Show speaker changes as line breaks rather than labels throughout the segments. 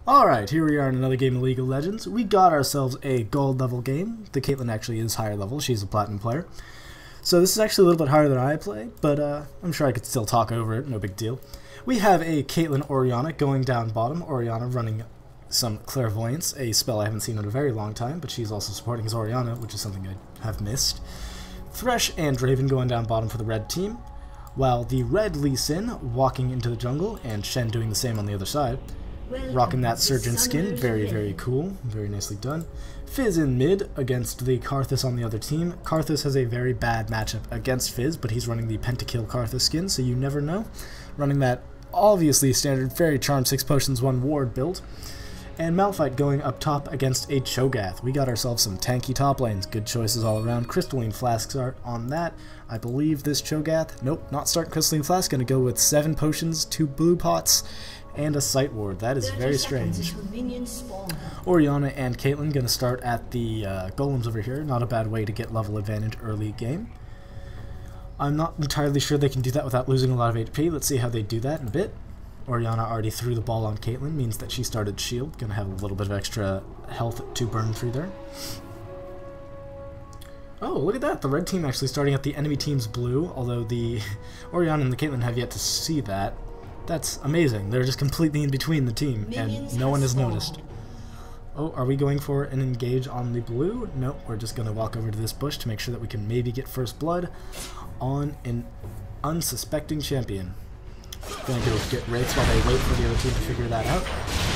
Alright, here we are in another game of League of Legends. We got ourselves a gold level game. The Caitlyn actually is higher level, she's a platinum player. So this is actually a little bit higher than I play, but I'm sure I could still talk over it, no big deal. We have a Caitlyn Orianna going down bottom, Orianna running some Clairvoyance, a spell I haven't seen in a very long time, but she's also supporting his Orianna, which is something I have missed. Thresh and Draven going down bottom for the red team, while the red Lee Sin walking into the jungle, and Shen doing the same on the other side. Rocking that Surgeon skin, very cool, very nicely done. Fizz in mid against the Karthus on the other team. Karthus has a very bad matchup against Fizz, but he's running the Pentakill Karthus skin, so you never know. Running that obviously standard Fairy Charm 6 potions 1 ward build. And Malphite going up top against a Cho'Gath. We got ourselves some tanky top lanes, good choices all around. Crystalline Flask art on that. I believe this Cho'Gath, nope, not start Crystalline Flask, gonna go with 7 potions, 2 blue pots, and a sight ward. That is very strange. Orianna and Caitlyn gonna start at the golems over here. Not a bad way to get level advantage early game. I'm not entirely sure they can do that without losing a lot of HP. Let's see how they do that in a bit. Orianna already threw the ball on Caitlyn, means that she started shield. Gonna have a little bit of extra health to burn through there. Oh, look at that! The red team actually starting at the enemy team's blue, although the Orianna and the Caitlyn have yet to see that. That's amazing. They're just completely in between the team, and no one has noticed. Oh, are we going for an engage on the blue? Nope, we're just going to walk over to this bush to make sure that we can maybe get first blood on an unsuspecting champion. Gonna go get Wraiths while they wait for the other team to figure that out,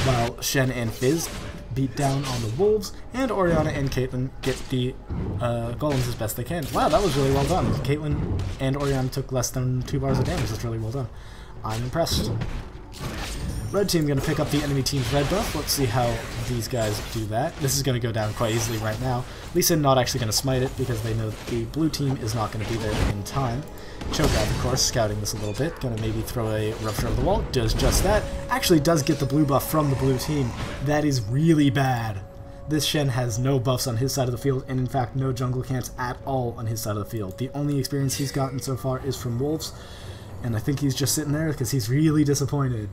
while Shen and Fizz beat down on the Wolves, and Orianna and Caitlyn get the golems as best they can. Wow, that was really well done. Caitlyn and Orianna took less than 2 bars of damage. That's really well done. I'm impressed. Red team going to pick up the enemy team's red buff. Let's see how these guys do that. This is going to go down quite easily right now. Lee Sin not actually going to smite it because they know that the blue team is not going to be there in time. Cho'Gath, of course, scouting this a little bit. Going to maybe throw a Rupture of the Wall. Does just that. Actually does get the blue buff from the blue team. That is really bad. This Shen has no buffs on his side of the field, and in fact no jungle camps at all on his side of the field. The only experience he's gotten so far is from Wolves, and I think he's just sitting there because he's really disappointed.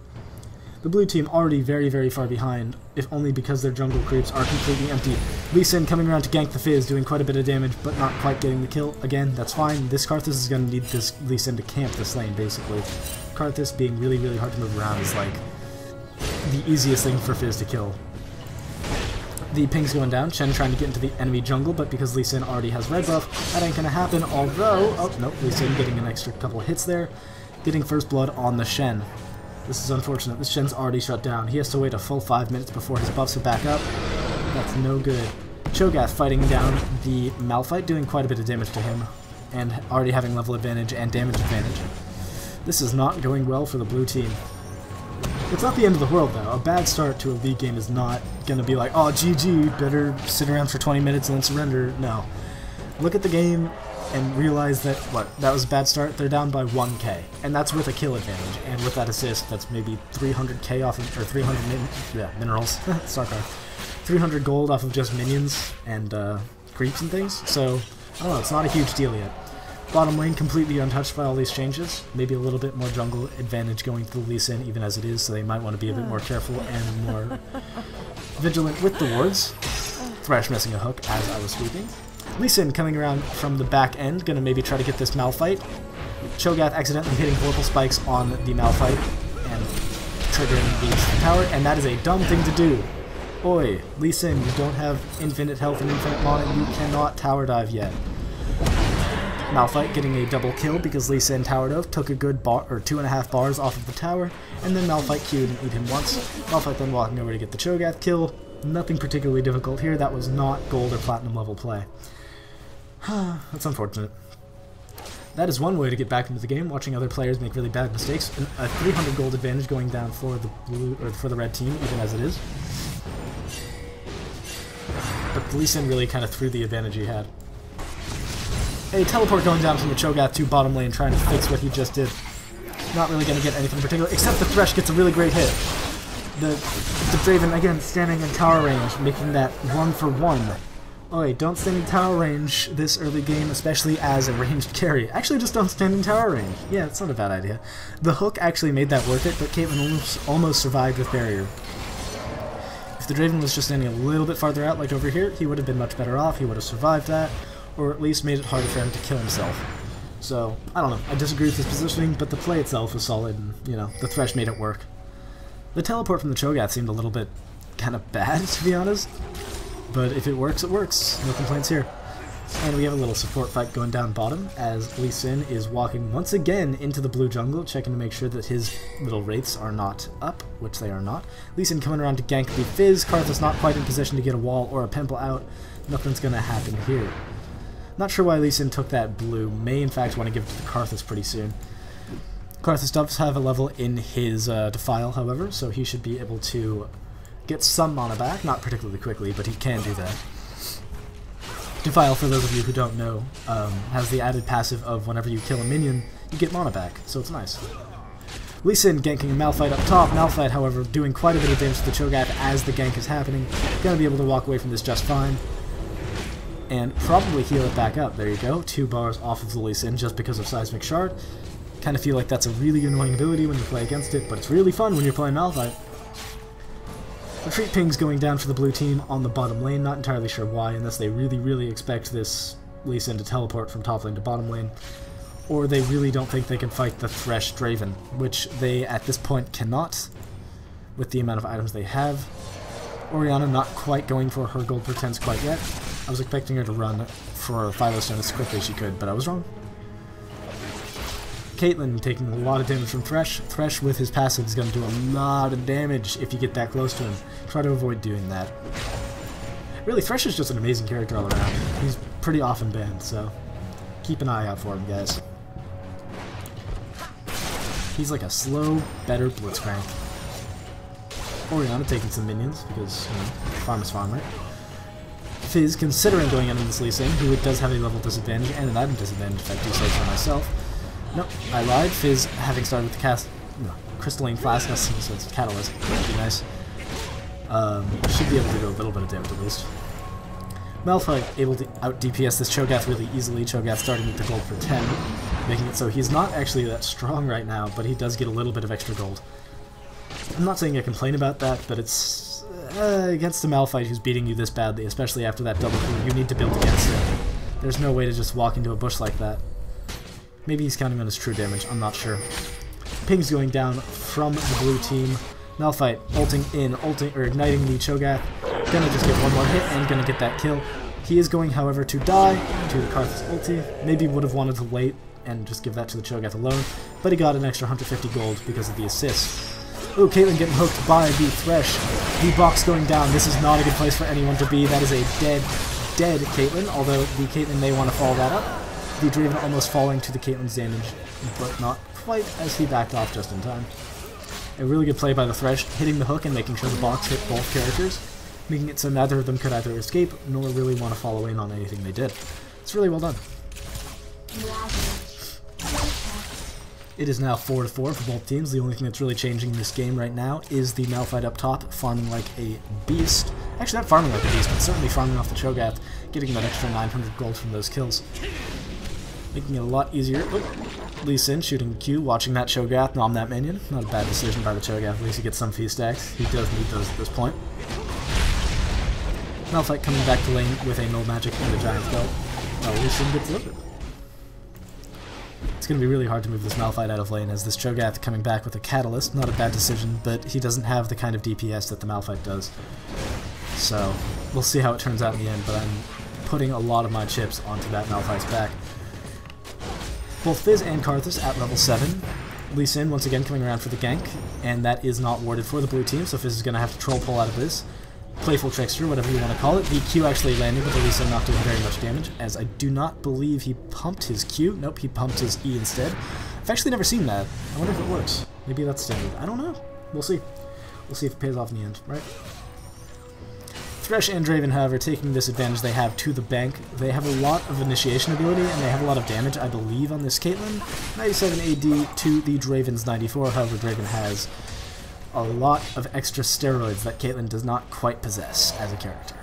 The blue team already very far behind, if only because their jungle creeps are completely empty. Lee Sin coming around to gank the Fizz, doing quite a bit of damage, but not quite getting the kill. Again, that's fine. This Karthus is going to need this Lee Sin to camp this lane, basically. Karthus being really hard to move around is like the easiest thing for Fizz to kill. The ping's going down, Shen trying to get into the enemy jungle, but because Lee Sin already has red buff, that ain't gonna happen, although... Oh, nope, Lee Sin getting an extra couple of hits there. Getting first blood on the Shen. This is unfortunate. This Shen's already shut down. He has to wait a full 5 minutes before his buffs are back up. That's no good. Cho'Gath fighting down the Malphite, doing quite a bit of damage to him, and already having level advantage and damage advantage. This is not going well for the blue team. It's not the end of the world, though. A bad start to a League game is not going to be like, oh, GG, better sit around for 20 minutes and then surrender. No. Look at the game and realize that, that was a bad start. They're down by 1k, and that's with a kill advantage. And with that assist, that's maybe 300k off of, or 300 minerals, Starcraft. 300 gold off of just minions and creeps and things. So, I don't know, it's not a huge deal yet. Bottom lane completely untouched by all these changes. Maybe a little bit more jungle advantage going to the Lee Sin even as it is, so they might want to be a bit more careful and more vigilant with the wards. Thresh missing a hook as I was sweeping. Lee Sin coming around from the back end, gonna maybe try to get this Malphite. Cho'Gath accidentally hitting Vorpal Spikes on the Malphite and triggering the tower, and that is a dumb thing to do. Oi, Lee Sin, you don't have infinite health and infinite mana, you cannot tower dive yet. Malphite getting a double kill because Lee Sin tower dove, took a good bar, or 2.5 bars off of the tower, and then Malphite Q'd and ate him once. Malphite then walking over to get the Cho'Gath kill. Nothing particularly difficult here. That was not gold or platinum level play. That's unfortunate. That is one way to get back into the game, watching other players make really bad mistakes. A 300 gold advantage going down for the blue or for the red team, even as it is. But Lee Sin really kind of threw the advantage he had. A teleport going down from the Cho'Gath to bottom lane, trying to fix what he just did. Not really going to get anything particular, except the Thresh gets a really great hit. The Draven, again, standing in tower range, making that 1-for-1. Oh wait, don't stand in tower range this early game, especially as a ranged carry. Actually, just don't stand in tower range. Yeah, it's not a bad idea. The hook actually made that worth it, but Caitlyn almost survived with barrier. the Draven was just standing a little bit farther out, like over here, he would have been much better off. He would have survived that, or at least made it harder for him to kill himself. So, I don't know. I disagree with his positioning, but the play itself was solid, and, you know, the Thresh made it work. The teleport from the Cho'Gath seemed a little bit kind of bad, to be honest. But if it works, it works. No complaints here. And we have a little support fight going down bottom, as Lee Sin is walking once again into the blue jungle, checking to make sure that his little wraiths are not up, which they are not. Lee Sin coming around to gank the Fizz. Karthus not quite in position to get a wall or a pimple out. Nothing's going to happen here. Not sure why Lee Sin took that blue. May in fact want to give it to the Karthus pretty soon. Karthus does have a level in his Defile, however, so he should be able to get some mana back. Not particularly quickly, but he can do that. Defile, for those of you who don't know, has the added passive of whenever you kill a minion, you get mana back, so it's nice. Lee Sin ganking a Malphite up top. Malphite, however, doing quite a bit of damage to the Cho'Gath as the gank is happening. Gonna be able to walk away from this just fine. And probably heal it back up. There you go. 2 bars off of the Lee Sin just because of Seismic Shard. Kind of feel like that's a really annoying ability when you play against it, but it's really fun when you're playing Malphite. Retreat ping's going down for the blue team on the bottom lane. Not entirely sure why, unless they really expect this Lee Sin to teleport from top lane to bottom lane. Or they really don't think they can fight the Thresh Draven, which they at this point cannot, with the amount of items they have. Orianna not quite going for her gold pretense quite yet. I was expecting her to run for Philostone as quickly as she could, but I was wrong. Caitlyn taking a lot of damage from Thresh. Thresh with his passive is going to do a lot of damage if you get that close to him. Try to avoid doing that. Really, Thresh is just an amazing character all around. He's pretty often banned, so keep an eye out for him, guys. He's like a slow, better Blitzcrank. Orianna taking some minions, because, you know, farm is farm, right? Fizz considering going into this Lee Sin, who does have a level disadvantage and an item disadvantage if I do say so myself. Nope, I lied. Fizz, having started with the Crystalline Flask, so it's Catalyst. That'd be nice. Should be able to do a little bit of damage at least. Malphite able to out-DPS this Cho'Gath really easily. Cho'Gath starting with the gold for 10, making it so he's not actually that strong right now, but he does get a little bit of extra gold. I'm not saying I complain about that, but it's against a Malphite who's beating you this badly, especially after that double kill. You need to build against it. There's no way to just walk into a bush like that. Maybe he's counting on his true damage, I'm not sure. Ping's going down from the blue team. Malphite ulting in, igniting the Cho'Gath. Gonna just get one more hit and gonna get that kill. He is going, however, to die to the Karthus ulti. Maybe would have wanted to wait and just give that to the Cho'Gath alone, but he got an extra 150 gold because of the assist. Ooh, Caitlyn getting hooked by the Thresh. The box going down. This is not a good place for anyone to be. That is a dead Caitlyn, although the Caitlyn may want to follow that up. The Draven almost falling to the Caitlyn's damage, but not quite as he backed off just in time. A really good play by the Thresh, hitting the hook and making sure the box hit both characters, making it so neither of them could either escape nor really want to follow in on anything they did. It's really well done. It is now 4-4 for both teams. The only thing that's really changing in this game right now is the Malphite up top farming like a beast. Actually, not farming like a beast, but certainly farming off the Cho'Gath, getting that extra 900 gold from those kills. Making it a lot easier. Oh, Lee Sin shooting Q, watching that Cho'Gath nom that minion. Not a bad decision by the Cho'Gath. At least he gets some fee stacks. He does need those at this point. Malphite coming back to lane with a null magic and a giant's belt. Oh, Lee Sin gets delivered. It's going to be really hard to move this Malphite out of lane, as this Cho'Gath coming back with a Catalyst. Not a bad decision, but he doesn't have the kind of DPS that the Malphite does. So, we'll see how it turns out in the end, but I'm putting a lot of my chips onto that Malphite's back. Both Fizz and Karthus at level 7. Lee Sin once again coming around for the gank, and that is not warded for the blue team, so Fizz is going to have to troll pull out of this. Playful Trickster, whatever you want to call it. The Q actually landing, but the Lee Sin not doing very much damage, as I do not believe he pumped his Q. Nope, he pumped his E instead. I've actually never seen that. I wonder if it works. Maybe that's standard. I don't know. We'll see. We'll see if it pays off in the end, right? Thresh and Draven, however, taking this advantage they have to the bank. They have a lot of initiation ability, and they have a lot of damage, I believe, on this Caitlyn. 97 AD to the Draven's 94, however, Draven has a lot of extra steroids that Caitlyn does not quite possess as a character.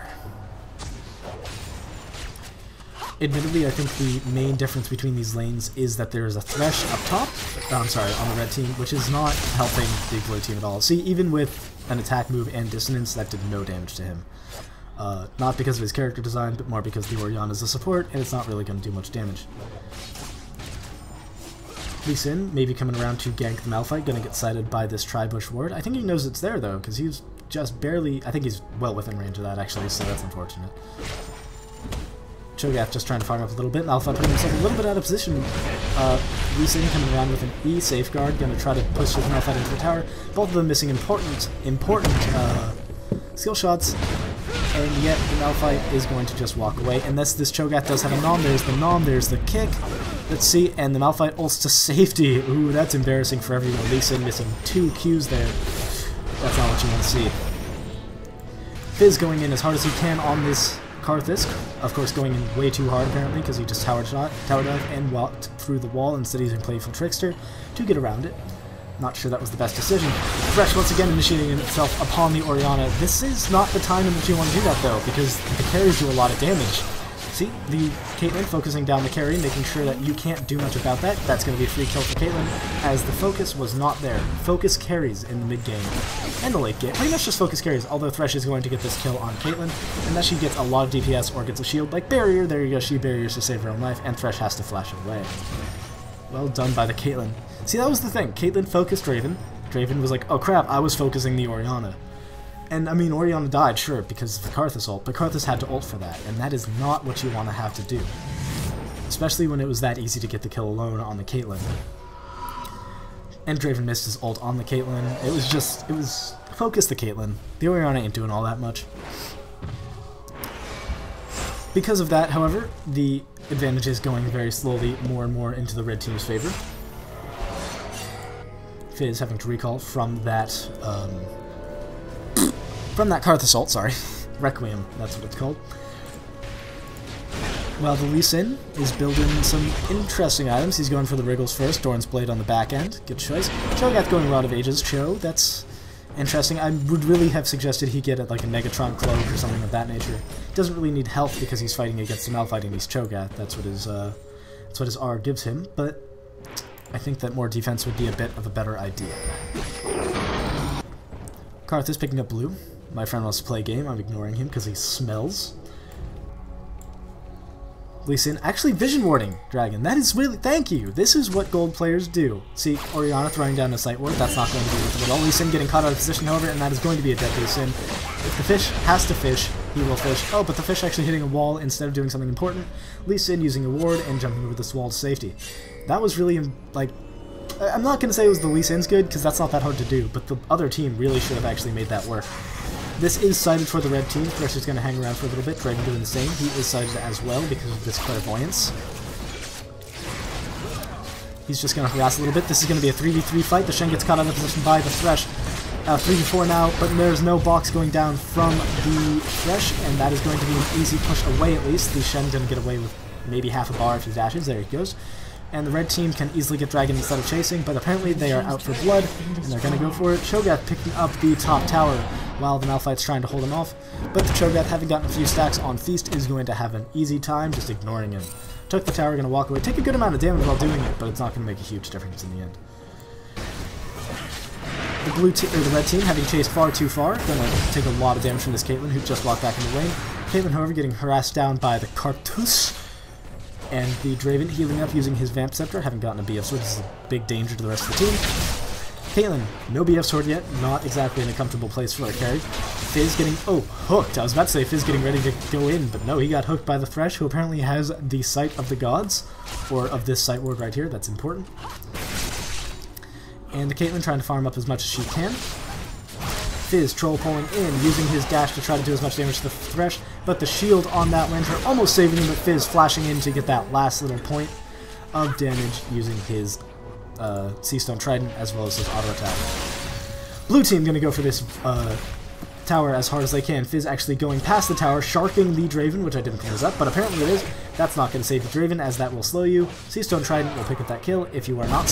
Admittedly, I think the main difference between these lanes is that there is a Thresh up top, I'm sorry, on the red team, which is not helping the blue team at all. See, even with an attack move and dissonance, that did no damage to him. Not because of his character design, but more because the Orianna is a support, and it's not really going to do much damage. Lee Sin maybe coming around to gank the Malphite, going to get sighted by this Tri-Bush ward. I think he knows it's there, though, because he's just barely... I think he's well within range of that, actually, so that's unfortunate. Cho'Gath just trying to farm up a little bit. Malphite putting himself a little bit out of position. Lee Sin coming around with an E safeguard, going to try to push his Malphite into the tower. Both of them missing important skill shots, and yet the Malphite is going to just walk away. And this Cho'Gath does have a Nom. There's the Nom, there's the kick. Let's see, and the Malphite ults to safety. Ooh, that's embarrassing for everyone. Lee Sin missing 2 Qs there. That's not what you want to see. Fizz going in as hard as he can on this Karthus, of course going in way too hard apparently because he just tower dive and walked through the wall instead of using Playful Trickster to get around it. Not sure that was the best decision. Thresh once again initiating itself upon the Orianna. This is not the time in which you want to do that though, because the carries do a lot of damage. See, the Caitlyn focusing down the carry, making sure that you can't do much about that. That's going to be a free kill for Caitlyn, as the focus was not there. Focus carries in the mid game and the late game. Pretty much just focus carries, although Thresh is going to get this kill on Caitlyn, and that she gets a lot of DPS or gets a shield like Barrier. There you go, she barriers to save her own life, and Thresh has to flash away. Well done by the Caitlyn. See, that was the thing. Caitlyn focused Draven. Draven was like, oh crap, I was focusing the Orianna. And, I mean, Orianna died, sure, because of the Karthus ult, but Karthus had to ult for that, and that is not what you want to have to do. Especially when it was that easy to get the kill alone on the Caitlyn. And Draven missed his ult on the Caitlyn. It was focus the Caitlyn. The Orianna ain't doing all that much. Because of that, however, the advantage is going very slowly more and more into the red team's favor. Fizz having to recall from that, Karthus ult, sorry. Requiem, that's what it's called. While the Lee Sin is building some interesting items. He's going for the Wriggles first, Dorn's Blade on the back end. Good choice. Cho'Gath going Rod of Ages. Cho, that's interesting. I would really have suggested he get like a Negatron Cloak or something of that nature. He doesn't really need health because he's fighting against the Malphite and he's Cho'Gath. That's what his R gives him, but I think that more defense would be a bit of a better idea. Karthus picking up blue. My friend wants to play a game. I'm ignoring him because he smells. Lee Sin actually vision warding Dragon. That is really... Thank you! This is what gold players do. See, Orianna throwing down a sight ward. That's not going to be worth it at all. Lee Sin getting caught out of position, however, and that is going to be a dead Lee Sin. If the fish has to fish, he will fish. Oh, but the fish actually hitting a wall instead of doing something important. Lee Sin using a ward and jumping over this wall to safety. That was really, like... I'm not going to say it was the Lee Sin's good, because that's not that hard to do, but the other team really should have actually made that work. This is sighted for the red team. Thresh is going to hang around for a little bit. Dragon doing the same. He is sighted as well because of this clairvoyance. He's just going to harass a little bit. This is going to be a 3v3 fight. The Shen gets caught out of position by the Thresh. 3v4 now, but there's no box going down from the Thresh, and that is going to be an easy push away at least. The Shen going to get away with maybe half a bar if he dashes. There he goes. And the red team can easily get Dragon instead of chasing, but apparently they are out for blood, and they're going to go for it. Cho'Gath picking up the top tower while the Malphite's trying to hold him off, but the Cho'Gath, having gotten a few stacks on Feast, is going to have an easy time just ignoring him. Took the tower, going to walk away, take a good amount of damage while doing it, but it's not going to make a huge difference in the end. The red team, having chased far too far, going to take a lot of damage from this Caitlyn, who just walked back in the lane. Caitlyn, however, getting harassed down by the Karthus. And the Draven healing up using his Vamp Scepter, having gotten a BF Sword. This is a big danger to the rest of the team. Caitlyn, no BF Sword yet, not exactly in a comfortable place for a carry. Fizz getting, hooked. I was about to say Fizz getting ready to go in, but no, he got hooked by the Thresh, who apparently has the Sight of the Gods, or of this Sight Ward right here, that's important. And the Caitlyn trying to farm up as much as she can. Fizz troll pulling in, using his dash to try to do as much damage to the Thresh, but the shield on that Lantern almost saving him, but Fizz flashing in to get that last little point of damage using his Seastone Trident as well as his auto attack. Blue team going to go for this tower as hard as they can. Fizz actually going past the tower, sharking the Draven, which I didn't close up, but apparently it is. That's not going to save the Draven, as that will slow you. Seastone Trident will pick up that kill if you are not